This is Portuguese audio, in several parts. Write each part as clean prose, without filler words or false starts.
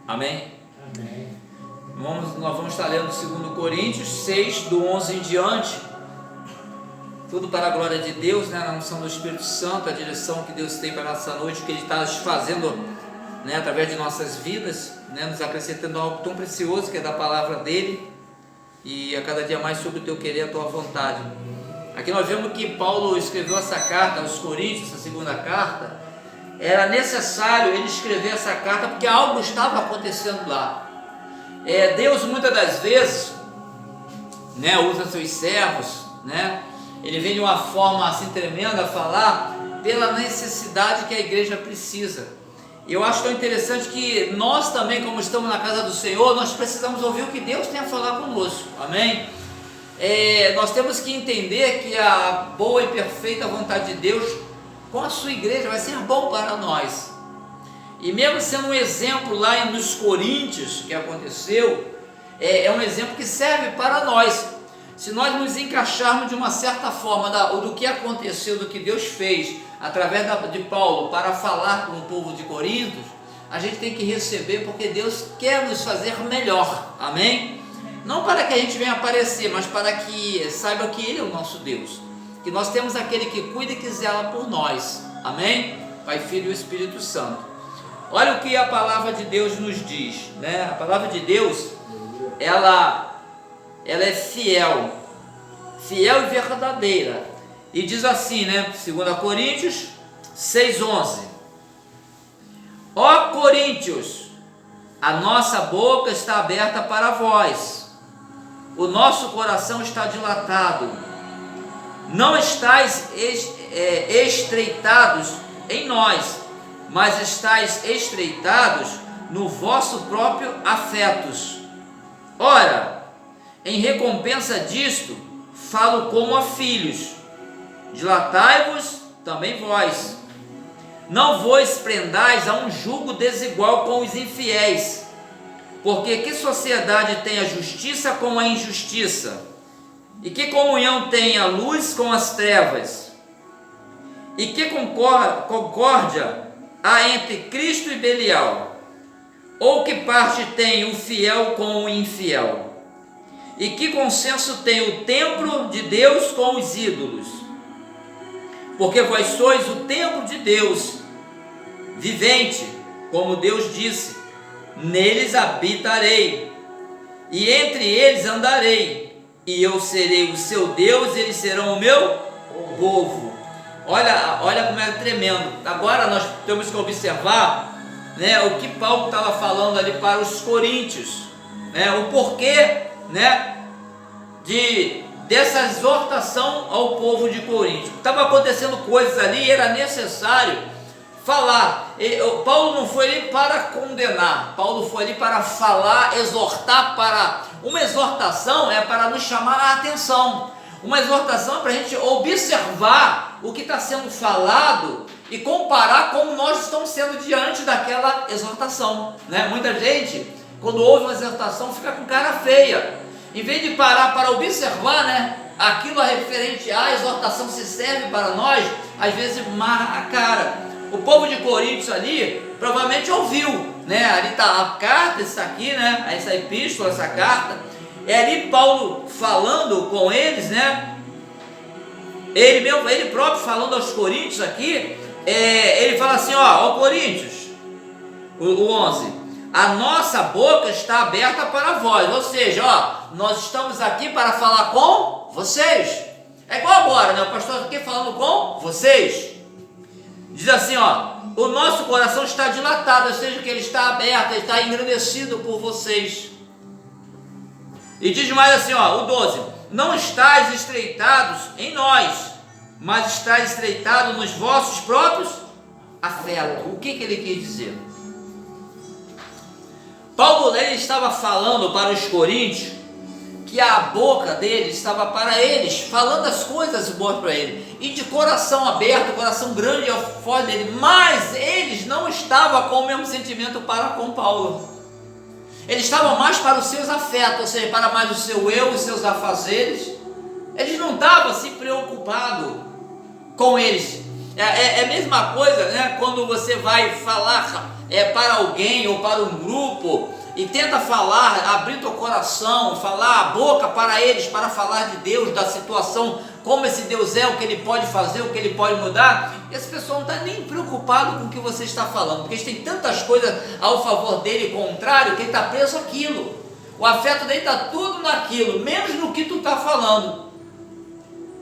Amém? Amém. Nós vamos estar lendo 2 Coríntios 6, do 11 em diante. Tudo para a glória de Deus, né? Na unção do Espírito Santo, a direção que Deus tem para essa noite, o que Ele está fazendo, né? Através de nossas vidas, né? Nos acrescentando algo tão precioso que é da palavra dEle, e a cada dia mais sobre o teu querer e a tua vontade. Aqui nós vemos que Paulo escreveu essa carta aos Coríntios, essa segunda carta. Era necessário ele escrever essa carta porque algo estava acontecendo lá. Deus muitas das vezes, né, usa seus servos, né? Ele vem de uma forma assim tremenda a falar pela necessidade que a igreja precisa. Eu acho tão interessante que nós também, como estamos na casa do Senhor, nós precisamos ouvir o que Deus tem a falar conosco. Amém? Nós temos que entender que a boa e perfeita vontade de Deus com a sua igreja vai ser bom para nós. E mesmo sendo um exemplo lá nos Coríntios que aconteceu, é um exemplo que serve para nós. Se nós nos encaixarmos de uma certa forma do que aconteceu, do que Deus fez através de Paulo para falar com o povo de Corinto, a gente tem que receber, porque Deus quer nos fazer melhor. Amém? Não para que a gente venha aparecer, mas para que saiba que Ele é o nosso Deus, que nós temos aquele que cuida e que zela por nós. Amém? Pai, Filho e Espírito Santo. Olha o que a palavra de Deus nos diz, né? A palavra de Deus, ela é fiel e verdadeira. E diz assim, né? 2 Coríntios 6:11. Ó Coríntios, a nossa boca está aberta para vós, o nosso coração está dilatado. Não estáis estreitados em nós, mas estáis estreitados no vosso próprio afetos. Ora, em recompensa disto, falo como a filhos: dilatai-vos também vós. Não vos prendais a um jugo desigual com os infiéis, porque que sociedade tem a justiça com a injustiça? E que comunhão tem a luz com as trevas? E que concórdia há entre Cristo e Belial? Ou que parte tem o fiel com o infiel? E que consenso tem o templo de Deus com os ídolos? Porque vós sois o templo de Deus vivente, como Deus disse: neles habitarei, e entre eles andarei, e eu serei o seu Deus, e eles serão o meu povo. Olha como é tremendo. Agora nós temos que observar, né, o que Paulo estava falando ali para os coríntios, né, o porquê, né, dessa exortação ao povo de Corinto. Estava acontecendo coisas ali e era necessário falar. Paulo não foi ali para condenar, Paulo foi ali para falar, exortar. Uma exortação é para nos chamar a atenção. Uma exortação é para a gente observar o que está sendo falado e comparar como nós estamos sendo diante daquela exortação, né? Muita gente, quando ouve uma exortação, fica com cara feia. Em vez de parar para observar, né, aquilo referente à exortação se serve para nós, às vezes marra a cara. O povo de Coríntios ali provavelmente ouviu, né? Ali está a carta, está aqui, né? Essa epístola, essa carta. É ali Paulo falando com eles, né? Ele próprio falando aos Coríntios aqui. Ele fala assim, ó Coríntios, o 11: a nossa boca está aberta para vós. Ou seja, nós estamos aqui para falar com vocês. É igual agora, né? O pastor aqui falando com vocês. Diz assim, o nosso coração está dilatado, ou seja, que ele está aberto, ele está engrandecido por vocês. E diz mais assim, o 12: não estáis estreitados em nós, mas estáis estreitados nos vossos próprios afetos. O que ele quis dizer? Paulo, ele estava falando para os coríntios que a boca dele estava para eles, falando as coisas boas para ele, e de coração aberto, coração grande e forte dele, mas eles não estavam com o mesmo sentimento para com Paulo. Eles estavam mais para os seus afetos, ou seja, para mais o seu eu e seus afazeres. Eles não estavam se preocupados com eles. É a mesma coisa, né? Quando você vai falar para alguém ou para um grupo e tenta falar, abrir teu coração, falar a boca para eles, para falar de Deus, da situação, como esse Deus é, o que Ele pode fazer, o que Ele pode mudar, e essa pessoa não está nem preocupado com o que você está falando, porque eles têm tantas coisas ao favor dele, contrário, que ele está preso àquilo. O afeto dele está tudo naquilo, menos no que tu está falando.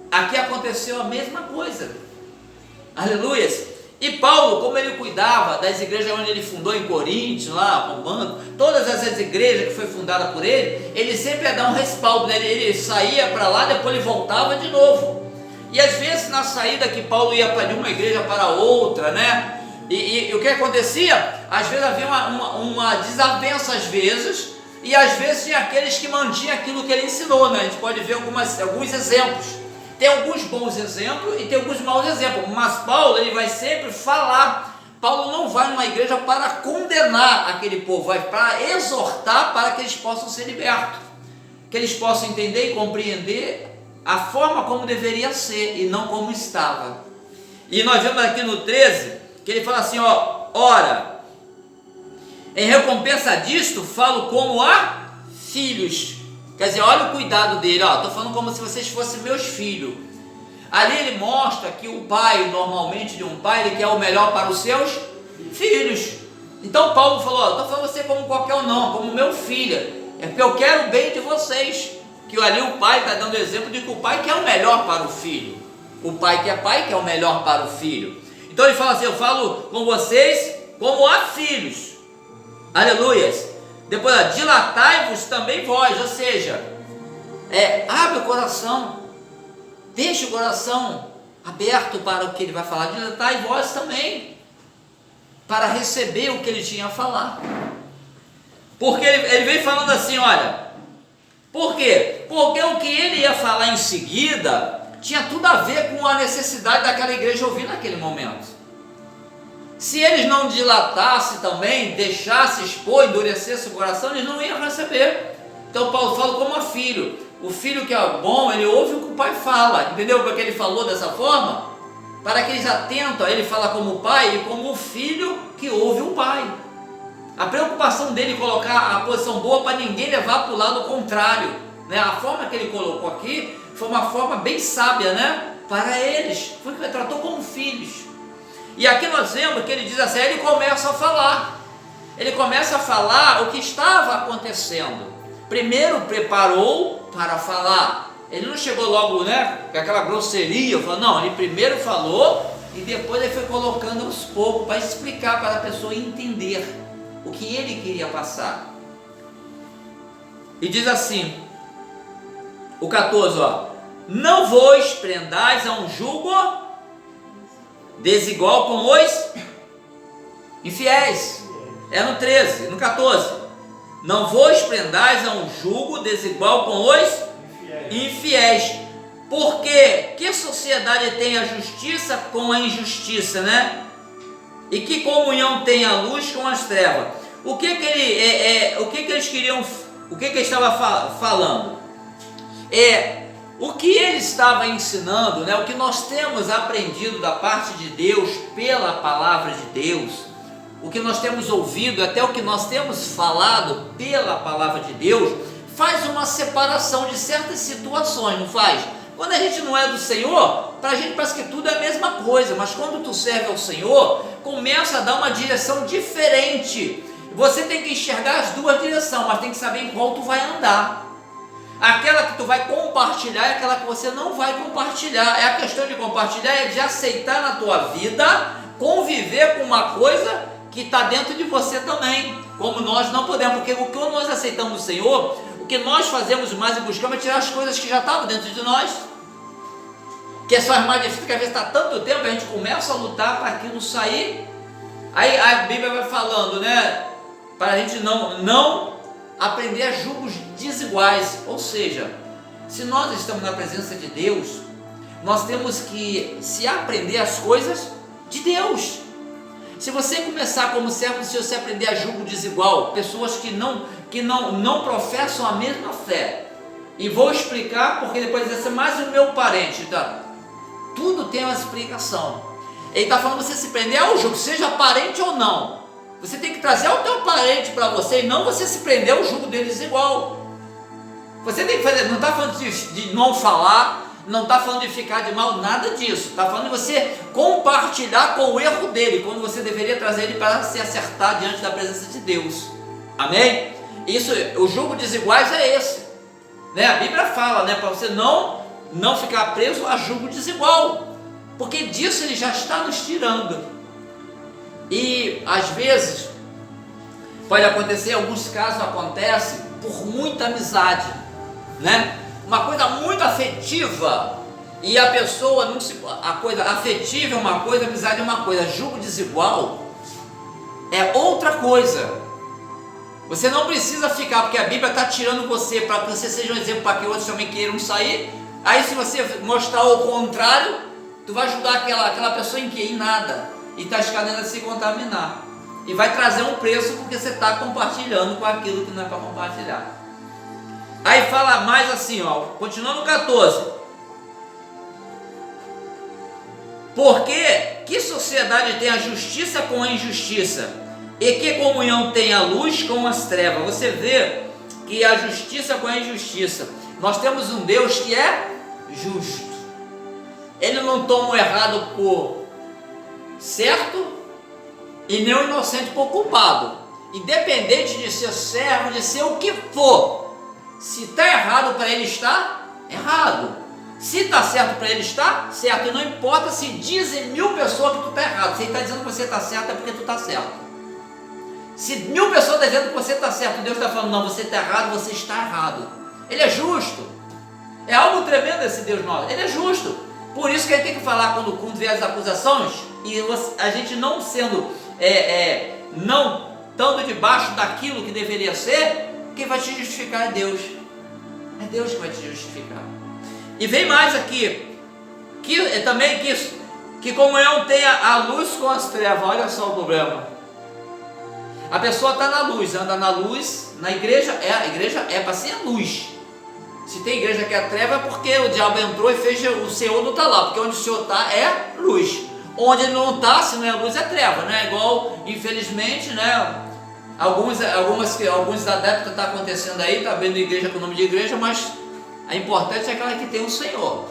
Aqui aconteceu a mesma coisa. Aleluias. E Paulo, como ele cuidava das igrejas onde ele fundou em Coríntios, lá, Romano, todas essas igrejas que foi fundada por ele, ele sempre ia dar um respaldo, né? Ele saía para lá, depois ele voltava de novo. E às vezes na saída que Paulo ia de uma igreja para outra, né? E o que acontecia? Às vezes havia uma desavença às vezes, e às vezes tinha aqueles que mantinham aquilo que ele ensinou, né? A gente pode ver alguns exemplos. Tem alguns bons exemplos e tem alguns maus exemplos, mas Paulo ele vai sempre falar. Paulo não vai numa igreja para condenar aquele povo, vai para exortar para que eles possam ser libertos, que eles possam entender e compreender a forma como deveria ser e não como estava. E nós vemos aqui no 13 que ele fala assim, ó, ora, em recompensa disto falo como a filhos. Quer dizer, olha o cuidado dele, ó, estou falando como se vocês fossem meus filhos. Ali ele mostra que o pai, normalmente de um pai, ele quer o melhor para os seus filhos. Então Paulo falou, estou falando você como qualquer um não, como meu filho, é porque eu quero o bem de vocês. Que ali o pai está dando exemplo de que o pai quer o melhor para o filho. O pai que é pai quer o melhor para o filho. Então ele fala assim, eu falo com vocês como a filhos. Aleluias. Depois, dilatai-vos também vós, ou seja, abre o coração, deixa o coração aberto para o que ele vai falar, dilatai vós também, para receber o que ele tinha a falar, porque ele vem falando assim, olha, por quê? Porque o que ele ia falar em seguida, tinha tudo a ver com a necessidade daquela igreja ouvir naquele momento. Se eles não dilatassem também, deixassem expor, endurecessem o coração, eles não iam receber. Então Paulo fala como a filho. O filho que é bom, ele ouve o que o pai fala. Entendeu porque ele falou dessa forma? Para que eles atentam, ele fala como o pai e como o filho que ouve o pai. A preocupação dele é colocar a posição boa para ninguém levar para o lado contrário, né? A forma que ele colocou aqui foi uma forma bem sábia, né? Para eles, foi que ele tratou como filhos. E aqui nós vemos que ele diz assim, ele começa a falar. Ele começa a falar o que estava acontecendo. Primeiro preparou para falar. Ele não chegou logo, né, com aquela grosseria, não, ele primeiro falou e depois ele foi colocando aos poucos para explicar para a pessoa entender o que ele queria passar. E diz assim, o 14, ó, não vos prendais a um jugo desigual com os infiéis. É no 13, no 14. Não vos prendais a um jugo desigual com os infiéis. Porque que sociedade tem a justiça com a injustiça, né? E que comunhão tem a luz com as trevas? O que eles queriam? O que ele estava falando? O que ele estava ensinando, né? O que nós temos aprendido da parte de Deus pela palavra de Deus, o que nós temos ouvido, até o que nós temos falado pela palavra de Deus, faz uma separação de certas situações, não faz? Quando a gente não é do Senhor, para a gente parece que tudo é a mesma coisa, mas quando tu serve ao Senhor, começa a dar uma direção diferente. Você tem que enxergar as duas direções, mas tem que saber em qual tu vai andar. Aquela que tu vai compartilhar é aquela que você não vai compartilhar. É a questão de compartilhar, é de aceitar na tua vida, conviver com uma coisa que está dentro de você também, como nós não podemos, porque o que nós aceitamos do Senhor, o que nós fazemos mais e buscamos é tirar as coisas que já estavam dentro de nós, que é só as mais difíceis, que às vezes está tanto tempo, a gente começa a lutar para aquilo sair. Aí a Bíblia vai falando, né, para a gente não aprender a julgos desiguais, ou seja, se nós estamos na presença de Deus, nós temos que se aprender as coisas de Deus. Se você começar como servo, se você aprender a julgo desigual, pessoas que não professam a mesma fé, e vou explicar porque depois vai ser mais o meu parente, tá? Tudo tem uma explicação. Ele está falando você se prender ao jugo, seja parente ou não. Você tem que trazer o teu parente para você e não você se prender ao jugo dele desigual. Você tem que fazer, não está falando de não falar, não está falando de ficar de mal, nada disso. Está falando de você compartilhar com o erro dele, quando você deveria trazer ele para se acertar diante da presença de Deus. Amém? Isso, o jugo desiguais é esse, né? A Bíblia fala, né, para você não ficar preso a jugo desigual, porque disso ele já está nos tirando. E às vezes pode acontecer, alguns casos acontecem por muita amizade, né? Uma coisa muito afetiva, e a pessoa não se, a coisa afetiva é uma coisa, amizade é uma coisa, jugo desigual é outra coisa. Você não precisa ficar, porque a Bíblia está tirando você para que você seja um exemplo para que outros também queiram sair. Aí se você mostrar o contrário, tu vai ajudar aquela pessoa em quê? Em nada, e está escalando a se contaminar, e vai trazer um preço porque você está compartilhando com aquilo que não é para compartilhar. Aí fala mais assim, ó, continuando no 14. Porque que sociedade tem a justiça com a injustiça? E que comunhão tem a luz com as trevas? Você vê que a justiça com a injustiça. Nós temos um Deus que é justo. Ele não toma o errado por certo e nem o inocente por culpado. Independente de ser servo, de ser o que for. Se está errado para ele está errado. Se está certo para ele está certo. E não importa se dizem 1000 pessoas que tu está errado. Se ele está dizendo que você está certo, é porque tu está certo. Se 1000 pessoas estão dizendo que você está certo, Deus está falando, não, você está errado, você está errado. Ele é justo. É algo tremendo esse Deus nosso. Ele é justo. Por isso que a gente tem que falar quando vier as acusações, e a gente não sendo, não estando debaixo daquilo que deveria ser, quem vai te justificar é Deus. É Deus que vai te justificar. E vem mais aqui, que também que comunhão tenha a luz com as trevas. Olha só o problema. A pessoa está na luz, anda na luz, na igreja, a igreja é para ser a luz. Se tem igreja que é treva, é porque o diabo entrou e fez, o Senhor não está lá, porque onde o Senhor está é luz. Onde ele não está, se não é luz, é treva, né? Igual, infelizmente, né? Alguns adeptos está acontecendo aí, está vendo igreja com o nome de igreja, mas a importante é aquela que tem o Senhor.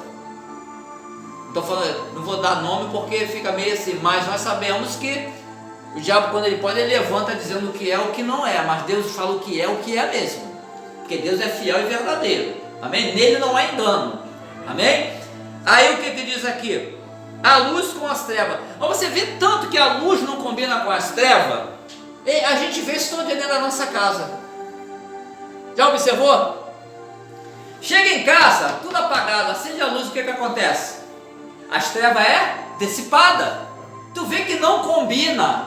Estou falando, não vou dar nome porque fica meio assim, mas nós sabemos que o diabo, quando ele pode, ele levanta dizendo o que é o que não é, mas Deus fala o que é mesmo, porque Deus é fiel e verdadeiro, amém? Nele não há engano, amém? Aí o que diz aqui? A luz com as trevas. Mas você vê tanto que a luz não combina com as trevas, e a gente vê isso todo dia dentro da nossa casa. Já observou? Chega em casa, tudo apagado, acende a luz, o que acontece? As trevas é dissipada. Tu vê que não combina.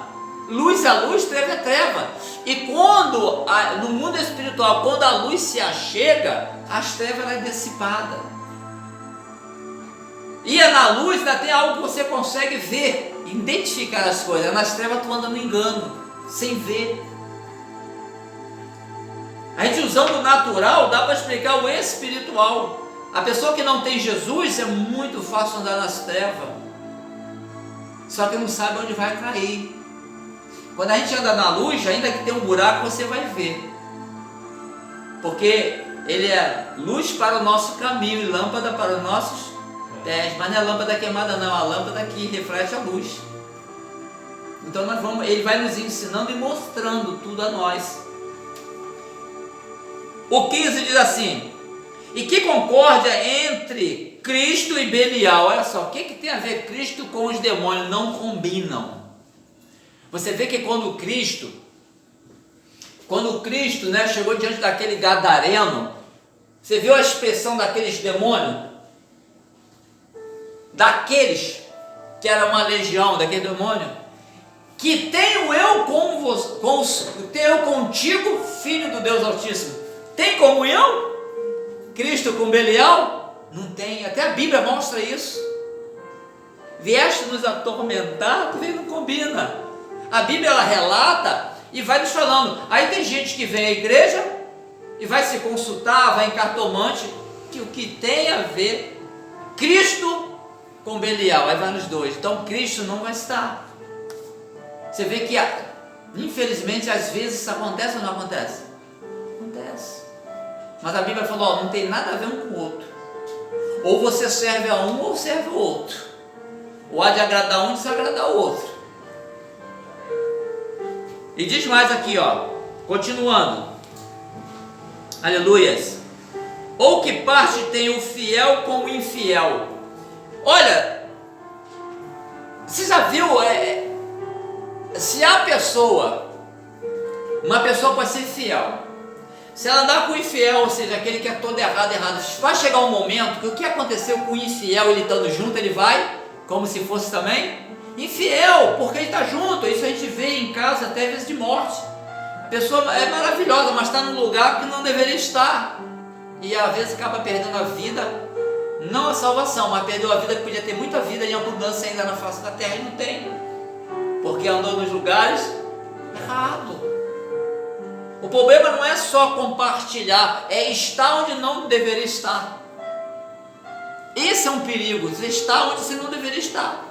Luz é luz, treva é treva. E quando, no mundo espiritual, quando a luz se achega, as trevas é dissipada. E na luz ainda tem algo que você consegue ver, identificar as coisas. Nas trevas tu anda no engano, sem ver. A gente usando o natural, dá para explicar o espiritual. A pessoa que não tem Jesus, é muito fácil andar nas trevas. Só que não sabe onde vai cair. Quando a gente anda na luz, ainda que tem um buraco, você vai ver. Porque ele é luz para o nosso caminho e lâmpada para os nossos pés. Mas não é lâmpada queimada não, é a lâmpada que reflete a luz. Então ele vai nos ensinando e mostrando tudo a nós. O 15 diz assim: e que concórdia entre Cristo e Belial. Olha só, o que tem a ver Cristo com os demônios? Não combinam. Você vê que quando Cristo, né, chegou diante daquele gadareno, você viu a expressão daqueles demônios? Daqueles que era uma legião, daquele demônio, que tenho eu tenho eu contigo, filho do Deus Altíssimo. Tem comunhão? Cristo com Belial? Não tem, até a Bíblia mostra isso. Vieste nos atormentar, tu vê, não combina. A Bíblia ela relata e vai nos falando. Aí tem gente que vem à igreja e vai se consultar, vai em cartomante, que o que tem a ver Cristo com Belial, aí vai nos dois. Então Cristo não vai estar. Você vê que, infelizmente, às vezes isso acontece ou não acontece? Acontece. Mas a Bíblia falou, ó, não tem nada a ver um com o outro. Ou você serve a um ou serve o outro. Ou há de agradar um e desagradar o outro. E diz mais aqui, ó, continuando. Aleluias. Ou que parte tem o fiel com o infiel? Olha, você já viu, se a pessoa, uma pessoa pode ser fiel, se ela andar com o infiel, ou seja, aquele que é todo errado, vai chegar um momento que o que aconteceu com o infiel, ele estando junto, ele vai, como se fosse também, infiel, porque ele está junto. Isso a gente vê em casa até vezes de morte. A pessoa é maravilhosa, mas está num lugar que não deveria estar, e às vezes acaba perdendo a vida. Não a salvação, mas perdeu a vida que podia ter muita vida em abundância ainda na face da terra e não tem, porque andou nos lugares errados. O problema não é só compartilhar, é estar onde não deveria estar. Esse é um perigo, você está onde você não deveria estar.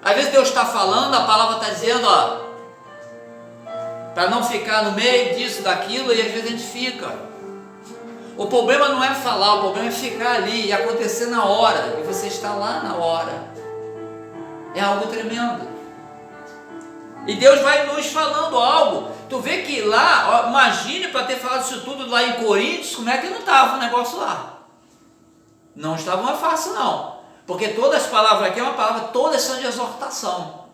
Às vezes Deus está falando, a palavra está dizendo, ó, para não ficar no meio disso, daquilo, e às vezes a gente fica. O problema não é falar, o problema é ficar ali e acontecer na hora, e você está lá na hora. É algo tremendo. E Deus vai nos falando algo. Tu vê que lá, ó, imagine para ter falado isso tudo lá em Coríntios, como é que não estava o negócio lá? Não estava uma fácil não, porque todas as palavras aqui é uma palavra, todas são de exortação,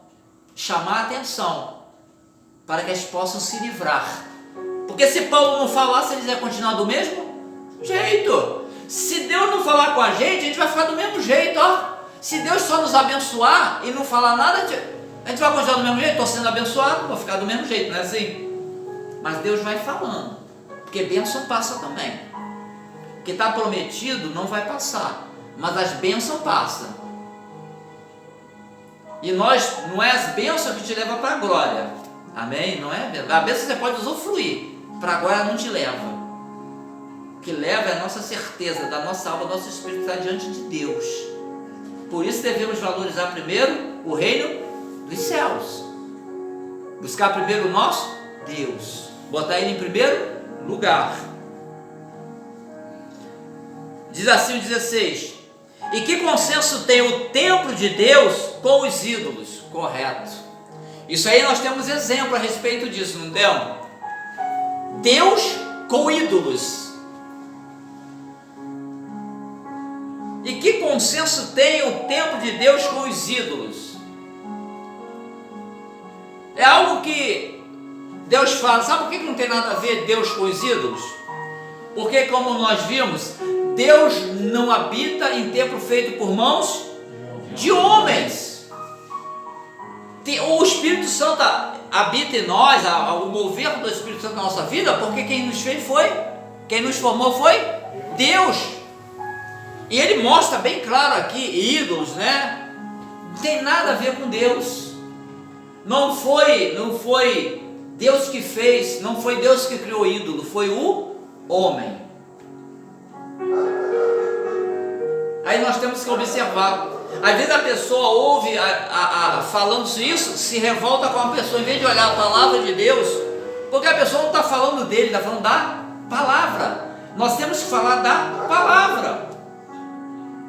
chamar a atenção, para que eles possam se livrar. Porque se Paulo não falasse, eles iam continuar do mesmo jeito. Se Deus não falar com a gente vai ficar do mesmo jeito, ó. Se Deus só nos abençoar e não falar nada, a gente vai continuar do mesmo jeito. Estou sendo abençoado, vou ficar do mesmo jeito, não é assim? Mas Deus vai falando, porque bênção passa também. O que está prometido não vai passar, mas as bênçãos passam. E nós, não é as bênçãos que te levam para a glória, amém? Não é? A bênção você pode usufruir, para a glória não te leva. O que leva é a nossa certeza da nossa alma, do nosso espírito estar diante de Deus. Por isso devemos valorizar primeiro o reino dos céus, buscar primeiro o nosso Deus, botar Ele em primeiro lugar. Diz assim o 16: e que consenso tem o templo de Deus com os ídolos? Correto. Isso aí nós temos exemplo a respeito disso, não temos? Deus com ídolos. E que consenso tem o templo de Deus com os ídolos? É algo que Deus fala. Sabe por que não tem nada a ver Deus com os ídolos? Porque, como nós vimos, Deus não habita em templo feito por mãos de homens. O Espírito Santo habita em nós, o mover do Espírito Santo na nossa vida, porque quem nos fez foi, quem nos formou foi Deus. E ele mostra bem claro aqui, ídolos, né? Não tem nada a ver com Deus. Não foi Deus que fez, não foi Deus que criou o ídolo, foi o homem. Aí nós temos que observar. Às vezes a pessoa ouve falando isso, se revolta com a pessoa, em vez de olhar a palavra de Deus, porque a pessoa não está falando dele, está falando da palavra. Nós temos que falar da palavra.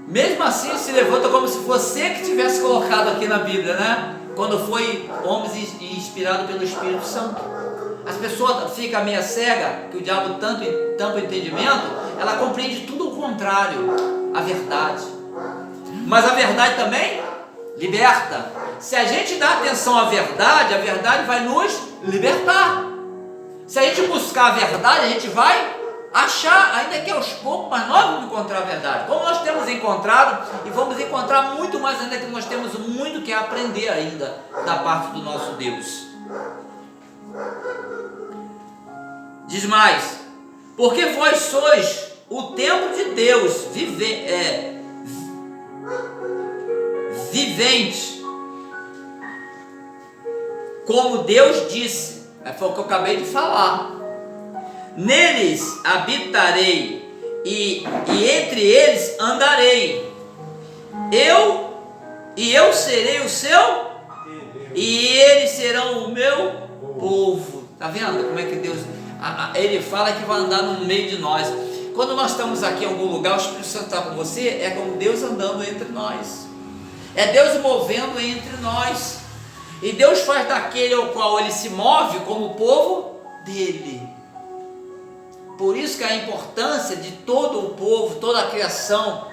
Mesmo assim se levanta como se fosse você que tivesse colocado aqui na Bíblia, né? Quando foi homens inspirado pelo Espírito Santo. As pessoas ficam meio cega, que o diabo tanto entendimento, ela compreende tudo o contrário, a verdade. Mas a verdade também liberta. Se a gente dá atenção à verdade, a verdade vai nos libertar. Se a gente buscar a verdade, a gente vai achar, ainda que aos poucos, mas nós vamos encontrar a verdade. Como nós temos encontrado, e vamos encontrar muito mais ainda, que nós temos muito que aprender ainda da parte do nosso Deus. Diz mais: porque vós sois o templo de Deus vivente, como Deus disse. Foi o que eu acabei de falar. Neles habitarei e entre eles andarei. eu serei o seu, e eles serão o meu povo. Está vendo como é que Deus, Ele fala que vai andar no meio de nós. Quando nós estamos aqui em algum lugar, o Espírito Santo está com você, é como Deus andando entre nós, é Deus movendo entre nós, e Deus faz daquele ao qual Ele se move como o povo dele. Por isso que a importância de todo o povo, toda a criação,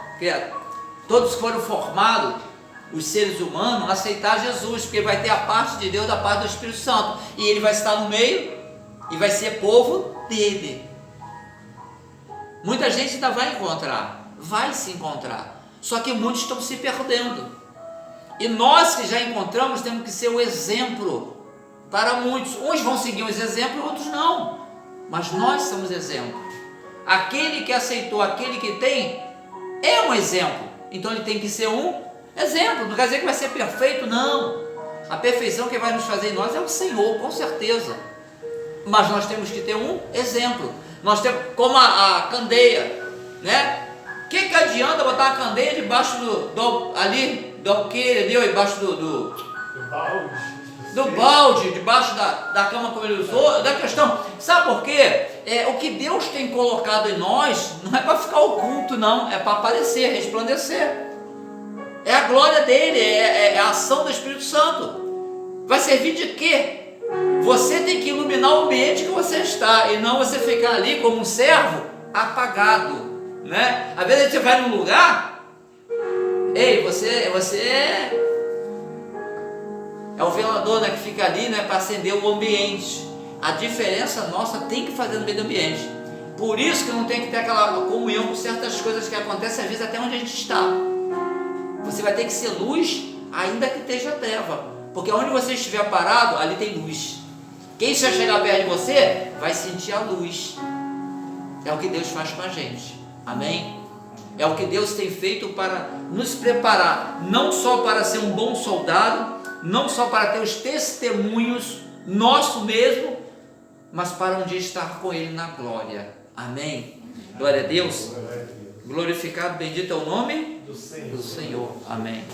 todos que foram formados, os seres humanos, aceitar Jesus, porque vai ter a parte de Deus, a parte do Espírito Santo, e Ele vai estar no meio, e vai ser povo dele. Muita gente ainda vai se encontrar, só que muitos estão se perdendo, e nós que já encontramos, temos que ser o exemplo para muitos. Uns vão seguir os exemplos, outros não, mas nós somos exemplo. Aquele que aceitou, aquele que tem, é um exemplo, então ele tem que ser um exemplo. Não quer dizer que vai ser perfeito, não. A perfeição que vai nos fazer em nós é o Senhor, com certeza, mas nós temos que ter um exemplo. Nós temos, como a candeia, né? O que adianta botar a candeia debaixo do alqueire ali, ou debaixo do balde, debaixo da cama, como ele usou, da questão, sabe por quê? O que Deus tem colocado em nós não é para ficar oculto, não, é para aparecer, resplandecer. É a glória dele, é a ação do Espírito Santo. Vai servir de quê? Você tem que iluminar o ambiente que você está, e não você ficar ali como um servo apagado, né? Às vezes você vai num lugar, você é o velador, né, que fica ali, né, para acender o ambiente. A diferença nossa tem que fazer no meio do ambiente. Por isso que não tem que ter aquela comunhão com certas coisas que acontecem às vezes até onde a gente está. Você vai ter que ser luz, ainda que esteja treva, porque onde você estiver parado, ali tem luz. Quem já chegar perto de você, vai sentir a luz. É o que Deus faz com a gente, amém? É o que Deus tem feito para nos preparar, não só para ser um bom soldado, não só para ter os testemunhos, nosso mesmo, mas para um dia estar com Ele na glória, amém? Glória a Deus, glorificado, bendito é o nome do Senhor, amém.